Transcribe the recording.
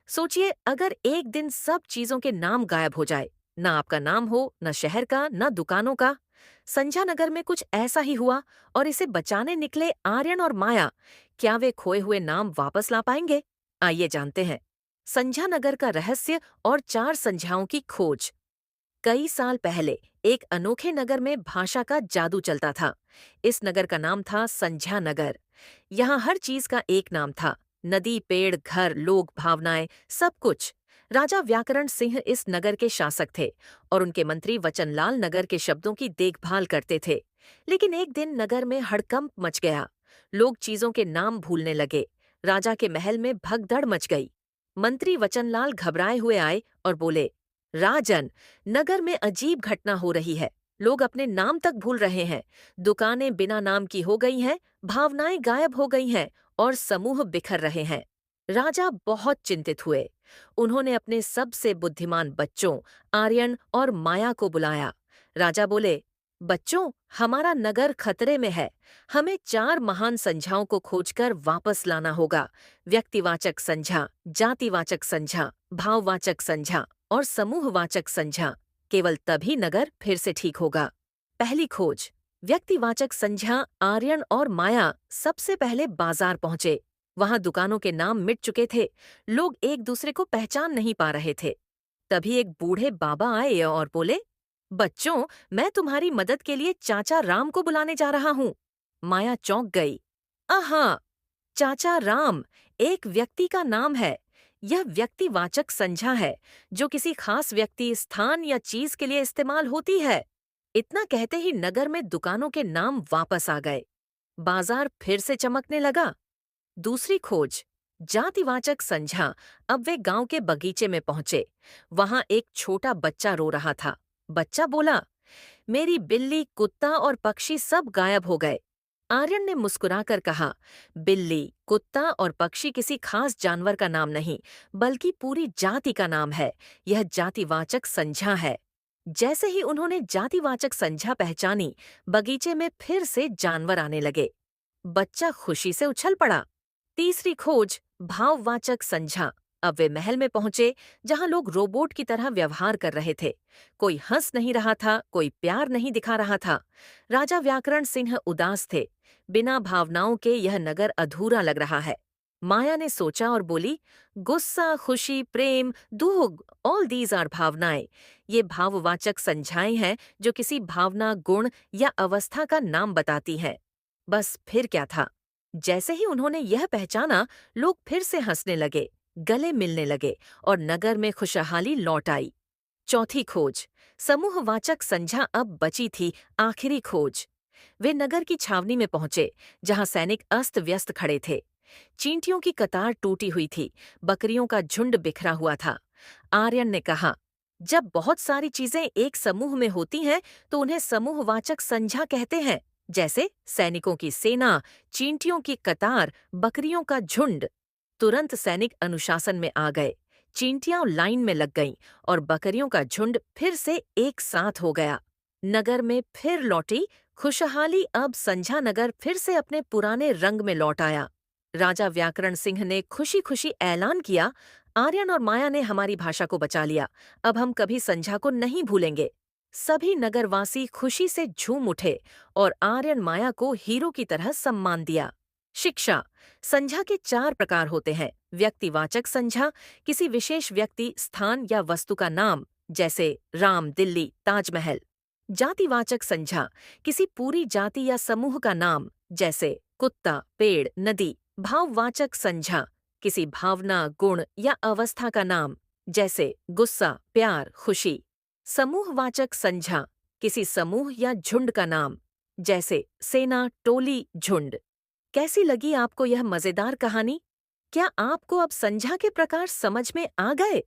सोचिए अगर एक दिन सब चीजों के नाम गायब हो जाए, ना आपका नाम हो, न शहर का, न दुकानों का। संध्या नगर में कुछ ऐसा ही हुआ और इसे बचाने निकले आर्यन और माया। क्या वे खोए हुए नाम वापस ला पाएंगे? आइए जानते हैं। संध्या नगर का रहस्य और चार संध्याओं की खोज। कई साल पहले एक अनोखे नगर में भाषा का जादू चलता था। इस नगर का नाम था संध्या नगर। यहाँ हर चीज का एक नाम था। नदी, पेड़, घर, लोग, भावनाएं, सब कुछ। राजा व्याकरण सिंह इस नगर के शासक थे और उनके मंत्री वचनलाल नगर के शब्दों की देखभाल करते थे। लेकिन एक दिन नगर में हड़कंप मच गया। लोग चीजों के नाम भूलने लगे। राजा के महल में भगदड़ मच गई। मंत्री वचनलाल घबराए हुए आए और बोले, राजन, नगर में अजीब घटना हो रही है। लोग अपने नाम तक भूल रहे हैं। दुकानें बिना नाम की हो गई हैं, भावनाएं गायब हो गई हैं और समूह बिखर रहे हैं। राजा बहुत चिंतित हुए। उन्होंने अपने सबसे बुद्धिमान बच्चों आर्यन और माया को बुलाया। राजा बोले, बच्चों, हमारा नगर खतरे में है। हमें चार महान संज्ञाओं को खोजकर वापस लाना होगा। व्यक्तिवाचक संज्ञा, जातिवाचक संज्ञा, भाववाचक संज्ञा और समूहवाचक संज्ञा। केवल तभी नगर फिर से ठीक होगा। पहली खोज। व्यक्तिवाचक संज्ञा आर्यन और माया सबसे पहले बाजार पहुंचे। वहां दुकानों के नाम मिट चुके थे। लोग एक दूसरे को पहचान नहीं पा रहे थे। तभी एक बूढ़े बाबा आए और बोले, बच्चों, मैं तुम्हारी मदद के लिए चाचा राम को बुलाने जा रहा हूँ। माया चौंक गई। आहा, चाचा राम एक व्यक्ति का नाम है। यह व्यक्तिवाचक संज्ञा है जो किसी खास व्यक्ति, स्थान या चीज के लिए इस्तेमाल होती है। इतना कहते ही नगर में दुकानों के नाम वापस आ गए। बाजार फिर से चमकने लगा। दूसरी खोज। जातिवाचक संज्ञा। अब वे गांव के बगीचे में पहुंचे। वहां एक छोटा बच्चा रो रहा था। बच्चा बोला, मेरी बिल्ली, कुत्ता और पक्षी सब गायब हो गए। आर्यन ने मुस्कुराकर कहा, बिल्ली, कुत्ता और पक्षी किसी खास जानवर का नाम नहीं, बल्कि पूरी जाति का नाम है। यह जातिवाचक संज्ञा है। जैसे ही उन्होंने जातिवाचक संज्ञा पहचानी, बगीचे में फिर से जानवर आने लगे। बच्चा खुशी से उछल पड़ा। तीसरी खोज। भाववाचक संज्ञा। अब वे महल में पहुंचे, जहां लोग रोबोट की तरह व्यवहार कर रहे थे। कोई हंस नहीं रहा था, कोई प्यार नहीं दिखा रहा था। राजा व्याकरण सिंह उदास थे। बिना भावनाओं के यह नगर अधूरा लग रहा है। माया ने सोचा और बोली, गुस्सा, खुशी, प्रेम, दुख, ऑल दीज आर भावनाएं। ये भाववाचक संज्ञाएं हैं जो किसी भावना, गुण या अवस्था का नाम बताती हैं। बस फिर क्या था? जैसे ही उन्होंने यह पहचाना, लोग फिर से हंसने लगे, गले मिलने लगे और नगर में खुशहाली लौट आई। चौथी खोज। समूहवाचक संज्ञा अब बची थी, आखिरी खोज। वे नगर की छावनी में पहुंचे, जहां सैनिक अस्त व्यस्त खड़े थे। चींटियों की कतार टूटी हुई थी, बकरियों का झुंड बिखरा हुआ था। आर्यन ने कहा, जब बहुत सारी चीजें एक समूह में होती हैं तो उन्हें समूहवाचक संज्ञा कहते हैं, जैसे सैनिकों की सेना, चींटियों की कतार, बकरियों का झुंड। तुरंत सैनिक अनुशासन में आ गए। चींटियां लाइन में लग गईं और बकरियों का झुंड फिर से एक साथ हो गया। नगर में फिर लौटी खुशहाली। अब संध्या नगर फिर से अपने पुराने रंग में लौट आया। राजा व्याकरण सिंह ने खुशी खुशी ऐलान किया, आर्यन और माया ने हमारी भाषा को बचा लिया। अब हम कभी संध्या को नहीं भूलेंगे। सभी नगरवासी खुशी से झूम उठे और आर्यन माया को हीरो की तरह सम्मान दिया। शिक्षा। संज्ञा के चार प्रकार होते हैं। व्यक्तिवाचक संज्ञा, किसी विशेष व्यक्ति, स्थान या वस्तु का नाम, जैसे राम, दिल्ली, ताजमहल। जातिवाचक संज्ञा, किसी पूरी जाति या समूह का नाम, जैसे कुत्ता, पेड़, नदी। भाववाचक संज्ञा, किसी भावना, गुण या अवस्था का नाम, जैसे गुस्सा, प्यार, खुशी। समूहवाचक संज्ञा, किसी समूह या झुंड का नाम, जैसे सेना, टोली, झुंड। कैसी लगी आपको यह मजेदार कहानी? क्या आपको अब संज्ञा के प्रकार समझ में आ गए?